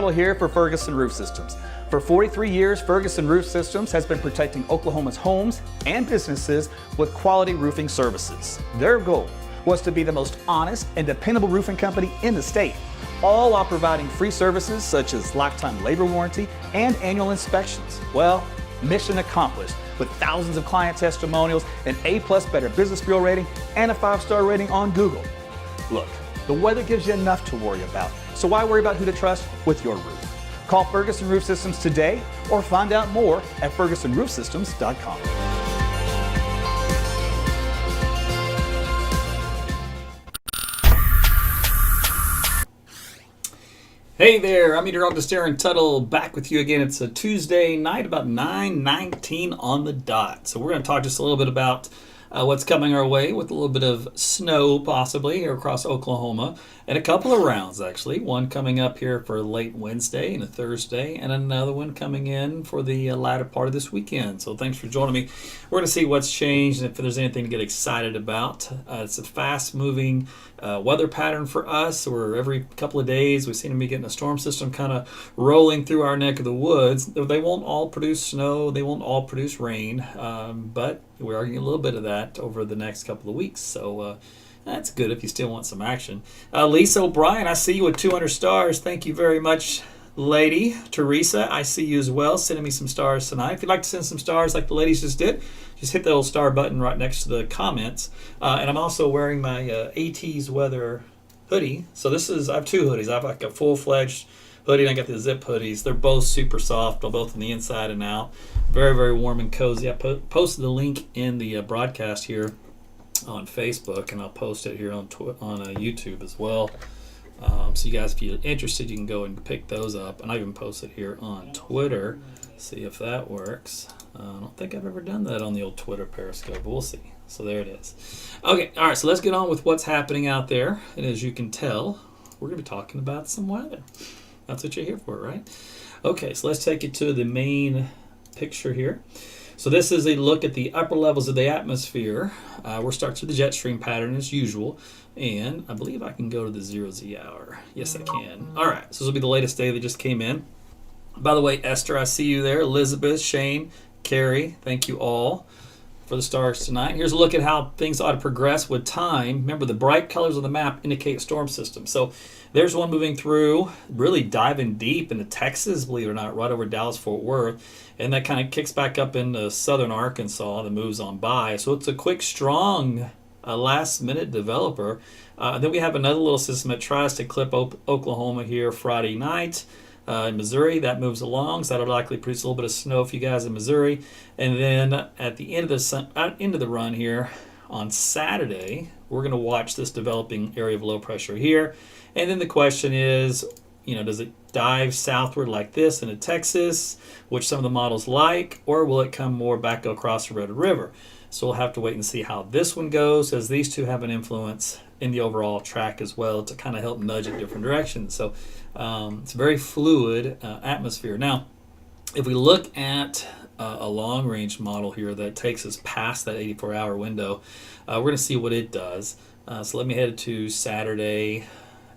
Tuttle here for Ferguson Roof Systems. For 43 years, Ferguson Roof Systems has been protecting Oklahoma's homes and businesses with quality roofing services. Their goal was to be the most honest and dependable roofing company in the state, all while providing free services such as lifetime labor warranty and annual inspections. Well, mission accomplished with thousands of client testimonials, an A+ Better Business Bureau rating, and a 5-star rating on Google. Look, the weather gives you enough to worry about, so why worry about who to trust with your roof? Call Ferguson Roof Systems today or find out more at fergusonroofsystems.com. Hey there, I'm Meteorologist Aaron Tuttle, back with you again. It's a Tuesday night, about 9:19 on the dot. So we're going to talk just a little bit about what's coming our way with a little bit of snow possibly here across Oklahoma, and a couple of rounds actually. One coming up here for late Wednesday and a Thursday, and another one coming in for the latter part of this weekend. So thanks for joining me. We're going to see what's changed and if there's anything to get excited about. It's a fast-moving weather pattern for us, where every couple of days we seem to be getting a storm system kind of rolling through our neck of the woods. They won't all produce snow, they won't all produce rain, but we're getting a little bit of that over the next couple of weeks. So that's good if you still want some action. Lisa O'Brien, I see you with 200 stars. Thank you very much, lady. Teresa, I see you as well, sending me some stars tonight. If you'd like to send some stars like the ladies just did, just hit that little star button right next to the comments. And I'm also wearing my AT's weather hoodie. So I have two hoodies. I have like a full-fledged hoodie, and I got the zip hoodies. They're both super soft, both on the inside and out. Very, very warm and cozy. I posted the link in the broadcast here on Facebook, and I'll post it here on YouTube as well. So you guys, if you're interested, you can go and pick those up. And I even posted here on Twitter. See if that works. I don't think I've ever done that on the old Twitter Periscope, but we'll see. So there it is. Okay, all right, so let's get on with what's happening out there. And as you can tell, we're going to be talking about some weather. That's what you're here for, right? Okay, so let's take it to the main picture here. So this is a look at the upper levels of the atmosphere. We're starting with the jet stream pattern as usual. And I believe I can go to the 0Z hour. Yes, I can. All right, so this will be the latest data that just came in. By the way, Esther, I see you there. Elizabeth, Shane, Carrie, thank you all for the stars tonight. Here's a look at how things ought to progress with time. Remember, the bright colors on the map indicate storm system. So there's one moving through, really diving deep into Texas, believe it or not, right over Dallas-Fort Worth. And that kind of kicks back up into southern Arkansas and moves on by. So it's a quick, strong, last-minute developer. Then we have another little system that tries to clip Oklahoma here Friday night. In Missouri, that moves along, so that'll likely produce a little bit of snow for you guys in Missouri. And then at the end of the run here on Saturday, we're going to watch this developing area of low pressure here. And then the question is, does it dive southward like this into Texas, which some of the models like, or will it come more back across the Red River? So we'll have to wait and see how this one goes, as these two have an influence in the overall track as well to kind of help nudge in different directions. So it's a very fluid atmosphere. Now, if we look at a long-range model here that takes us past that 84-hour window, we're going to see what it does. So let me head to Saturday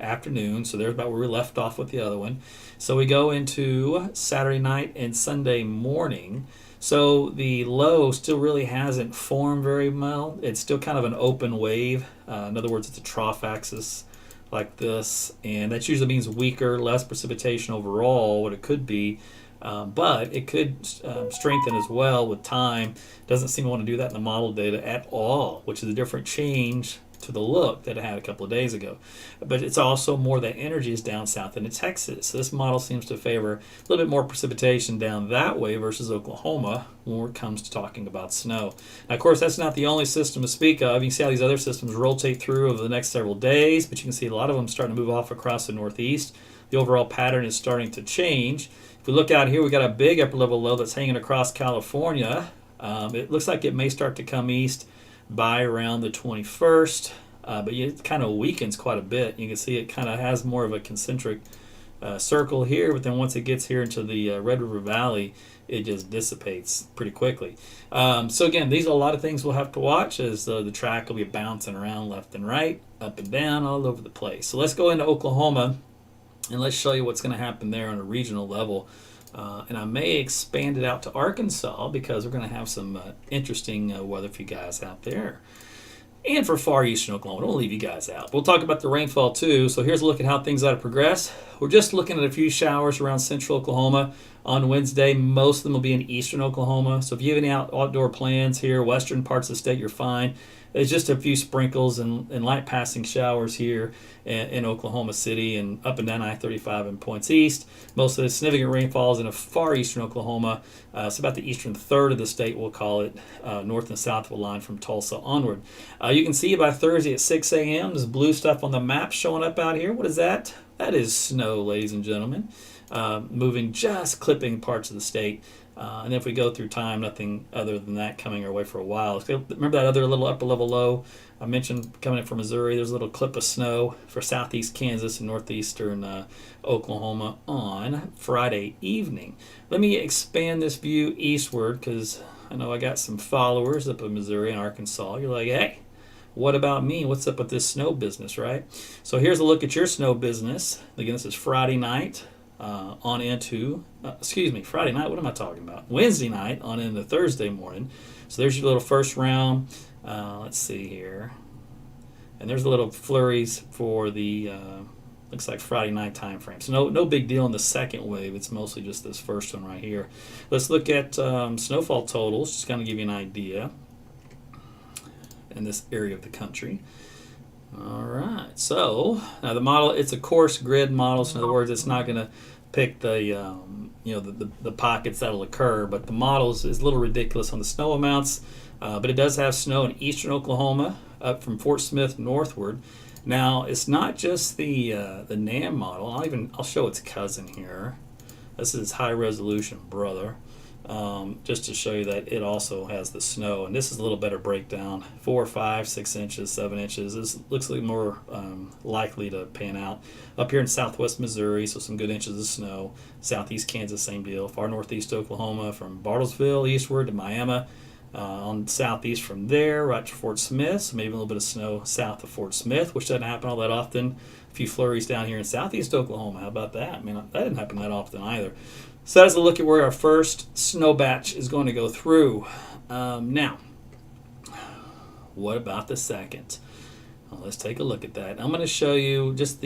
afternoon. So there's about where we left off with the other one. So we go into Saturday night and Sunday morning. So the low still really hasn't formed very well. It's still kind of an open wave. In other words, it's a trough axis like this, and that usually means weaker, less precipitation overall, what it could be, but it could strengthen as well with time. Doesn't seem to want to do that in the model data at all, which is a different change to the look that it had a couple of days ago. But it's also more that energy is down south into Texas. So this model seems to favor a little bit more precipitation down that way versus Oklahoma when it comes to talking about snow. Now, of course, that's not the only system to speak of. You can see how these other systems rotate through over the next several days, but you can see a lot of them starting to move off across the northeast. The overall pattern is starting to change. If we look out here, we got a big upper level low that's hanging across California. It looks like it may start to come east by around the 21st, but it kind of weakens quite a bit. You can see it kind of has more of a concentric circle here, but then once it gets here into the Red River Valley, it just dissipates pretty quickly. So again, these are a lot of things we'll have to watch, as the track will be bouncing around left and right, up and down, all over the place. So let's go into Oklahoma And let's show you what's going to happen there on a regional level. And I may expand it out to Arkansas because we're going to have some interesting weather for you guys out there. And for far eastern Oklahoma, don't leave you guys out. We'll talk about the rainfall too. So here's a look at how things ought to progress. We're just looking at a few showers around central Oklahoma on Wednesday. Most of them will be in eastern Oklahoma. So if you have any outdoor plans here, western parts of the state, you're fine. It's just a few sprinkles and light passing showers here in Oklahoma City and up and down I-35 and points east. Most of the significant rainfalls in a far eastern Oklahoma. It's about the eastern third of the state, we'll call it, north and south of the line from Tulsa onward. You can see by Thursday at 6 a.m. there's blue stuff on the map showing up out here. What is that? That is snow, ladies and gentlemen, moving, just clipping parts of the state. And if we go through time, nothing other than that coming our way for a while. Remember that other little upper level low I mentioned coming in from Missouri? There's a little clip of snow for southeast Kansas and northeastern Oklahoma on Friday evening. Let me expand this view eastward because I know I got some followers up in Missouri and Arkansas. You're like, hey, what about me? What's up with this snow business, right? So here's a look at your snow business. Again, this is Friday night. On into, Friday night, what am I talking about? Wednesday night on into Thursday morning. So there's your little first round. Let's see here. And there's a little flurries for the, looks like Friday night time frame. So no big deal in the second wave. It's mostly just this first one right here. Let's look at snowfall totals, just kind of give you an idea in this area of the country. All right, so now the model, it's a coarse grid model, so in other words, it's not going to pick the the pockets that'll occur, but the model is a little ridiculous on the snow amounts, but it does have snow in eastern Oklahoma up from Fort Smith northward. Now, it's not just the NAM model. I'll show its cousin here. This is high resolution brother. Just to show you that it also has the snow, and this is a little better breakdown: 4, 5, 6 inches, 7 inches. This looks like more likely to pan out up here in southwest Missouri, so some good inches of snow. Southeast Kansas, same deal. Far northeast Oklahoma from Bartlesville eastward to Miami. On southeast from there, right to Fort Smith, so maybe a little bit of snow south of Fort Smith, which doesn't happen all that often. A few flurries down here in southeast Oklahoma. How about that? I mean, that didn't happen that often either. So that's a look at where our first snow batch is going to go through. Now, what about the second? Well, let's take a look at that. I'm going to show you just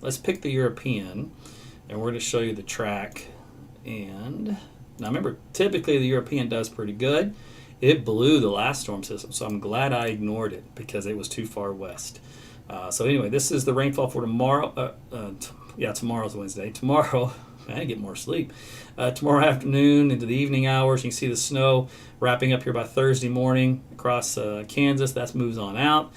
let's pick the European, and we're going to show you the track. And now remember, typically the European does pretty good. It blew the last storm system, so I'm glad I ignored it because it was too far west. So anyway, this is the rainfall for tomorrow. Tomorrow's Wednesday. Tomorrow, I get more sleep. Tomorrow afternoon into the evening hours, you can see the snow wrapping up here by Thursday morning across Kansas. That moves on out.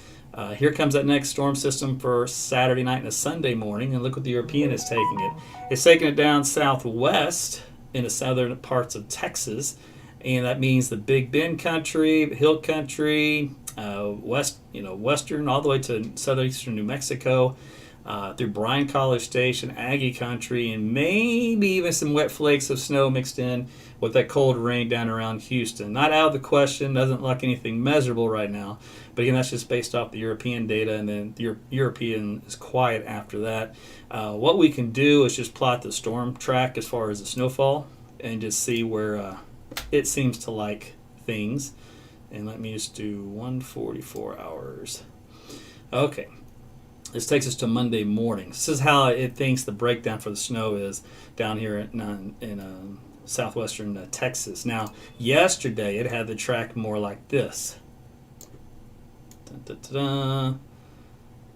Here comes that next storm system for Saturday night and a Sunday morning, and look what the European is taking it. It's taking it down southwest into southern parts of Texas, and that means the Big Bend country, hill country, western all the way to southeastern New Mexico, through Bryan College Station, Aggie country, and maybe even some wet flakes of snow mixed in with that cold rain down around Houston. Not out of the question, doesn't look like anything measurable right now, but again, that's just based off the European data, and then the European is quiet after that. What we can do is just plot the storm track as far as the snowfall and just see where it seems to like things. And let me just do 144 hours. Okay. This takes us to Monday morning. This is how it thinks the breakdown for the snow is down here in southwestern Texas. Now, yesterday it had the track more like this. Kind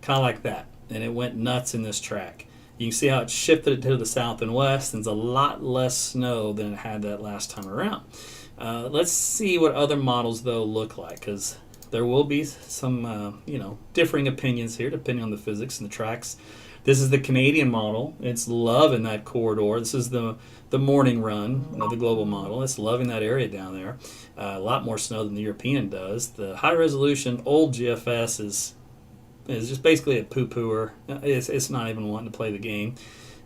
of like that. And it went nuts in this track. You can see how it shifted to the south and west, and there's a lot less snow than it had that last time around. Let's see what other models, though, look like, because there will be some, differing opinions here, depending on the physics and the tracks. This is the Canadian model. It's loving that corridor. This is the morning run of the global model. It's loving that area down there. A lot more snow than the European does. The high-resolution old GFS is just basically a poo-pooer. It's not even wanting to play the game.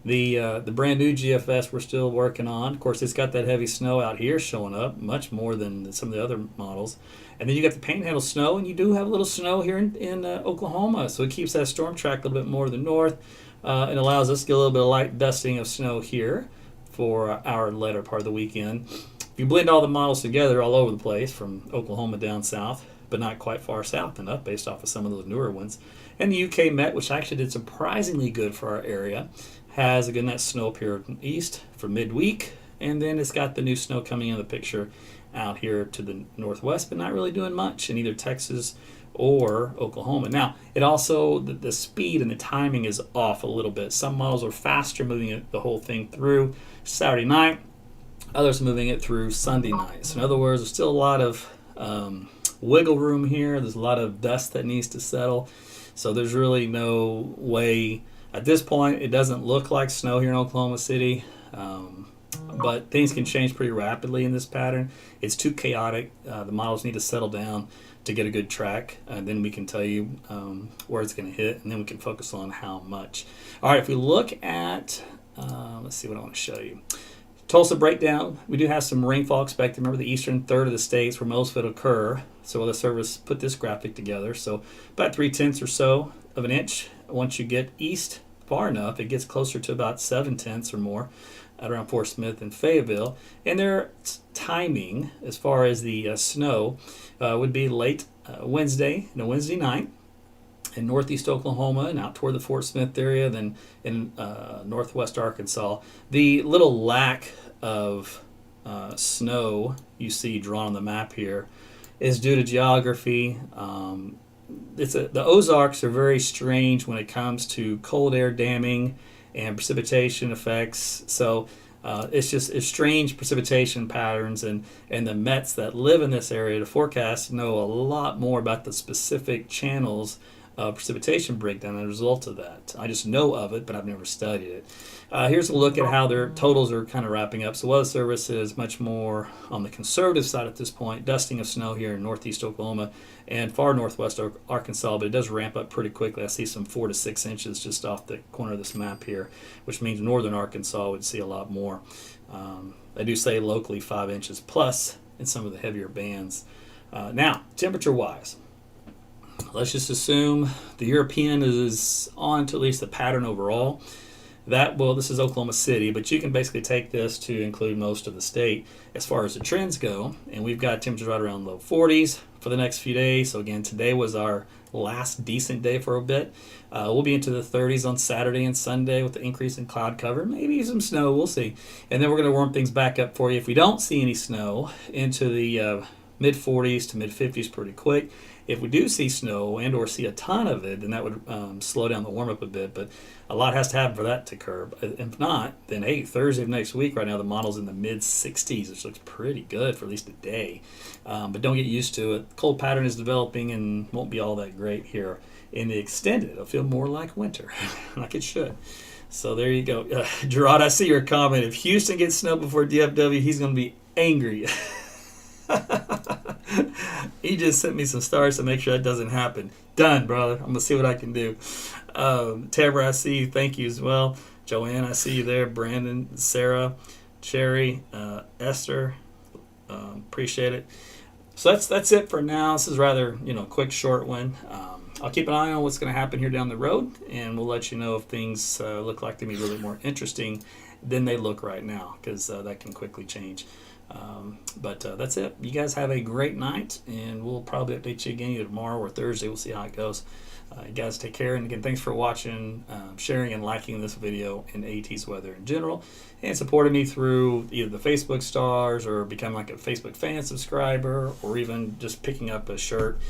The brand new GFS we're still working on. Of course, it's got that heavy snow out here showing up, much more than some of the other models. And then you got the panhandle snow, and you do have a little snow here in Oklahoma, so it keeps that storm track a little bit more to the north. It allows us to get a little bit of light dusting of snow here for our later part of the weekend. If you blend all the models together all over the place, from Oklahoma down south, but not quite far south enough based off of some of those newer ones. And the UK Met, which actually did surprisingly good for our area, has again that snow up here east for midweek, and then it's got the new snow coming in the picture out here to the northwest, but not really doing much in either Texas or Oklahoma. Now, it also, the speed and the timing is off a little bit. Some models are faster, moving the whole thing through Saturday night. Others are moving it through Sunday night. So in other words, there's still a lot of wiggle room here. There's a lot of dust that needs to settle. So there's really no way, at this point, it doesn't look like snow here in Oklahoma City. But things can change pretty rapidly in this pattern. It's too chaotic. The models need to settle down to get a good track. Then we can tell you where it's going to hit, and then we can focus on how much. All right, if we look at, let's see what I want to show you. Tulsa breakdown, we do have some rainfall expected. Remember, the eastern third of the states where most of it occur. So the service put this graphic together. So about 3/10 or so of an inch. Once you get east far enough, it gets closer to about 7/10 or more at around Fort Smith and Fayetteville. And their timing, as far as the snow, would be late Wednesday night in northeast Oklahoma and out toward the Fort Smith area, then in northwest Arkansas. The little lack of snow you see drawn on the map here is due to geography. The Ozarks are very strange when it comes to cold air damming and precipitation effects. So it's strange precipitation patterns, and the Mets that live in this area to forecast know a lot more about the specific channels of precipitation breakdown as a result of that. I just know of it, but I've never studied it. Here's a look at how their totals are kind of wrapping up. So Weather Service is much more on the conservative side at this point. Dusting of snow here in northeast Oklahoma and far northwest Arkansas, but it does ramp up pretty quickly. I see some 4 to 6 inches just off the corner of this map here, which means northern Arkansas would see a lot more. I do say locally 5 inches plus in some of the heavier bands. Now, temperature-wise, let's just assume the European is on to at least the pattern overall. This is Oklahoma City, but you can basically take this to include most of the state as far as the trends go. And we've got temperatures right around low 40s for the next few days. So again, today was our last decent day for a bit. We'll be into the 30s on Saturday and Sunday with the increase in cloud cover. Maybe some snow, we'll see. And then we're going to warm things back up for you. If we don't see any snow, into the mid 40s to mid 50s pretty quick. If we do see snow and or see a ton of it, then that would slow down the warm up a bit, but a lot has to happen for that to curb. If not, then hey, Thursday of next week, right now the model's in the mid 60s, which looks pretty good for at least a day. But don't get used to it. Cold pattern is developing and won't be all that great here in the extended. It'll feel more like winter, like it should. So there you go. Gerard, I see your comment. If Houston gets snow before DFW, he's going to be angry. He just sent me some stars to make sure that doesn't happen. Done, brother. I'm going to see what I can do. Tamara, I see you. Thank you as well. Joanne, I see you there. Brandon, Sarah, Cherry, Esther. Appreciate it. So that's it for now. This is rather quick, short one. I'll keep an eye on what's going to happen here down the road, and we'll let you know if things look like they may be a little more interesting than they look right now, because that can quickly change. But that's it. You guys have a great night, and we'll probably update you again either tomorrow or Thursday. We'll see how it goes. You guys take care, and again, thanks for watching, sharing, and liking this video and AT's weather in general, and supporting me through either the Facebook stars or become like a Facebook fan subscriber, or even just picking up a shirt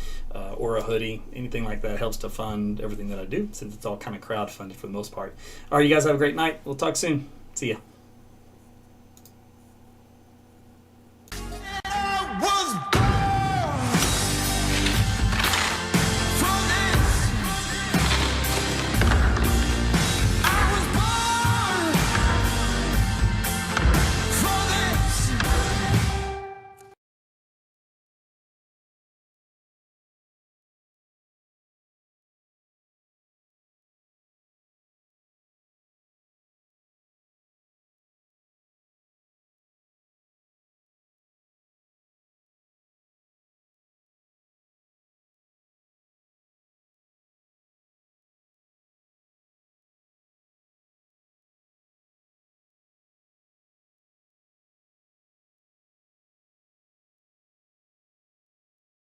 or a hoodie. Anything like that helps to fund everything that I do, since it's all kind of crowdfunded for the most part. All right, you guys have a great night. We'll talk soon. See ya.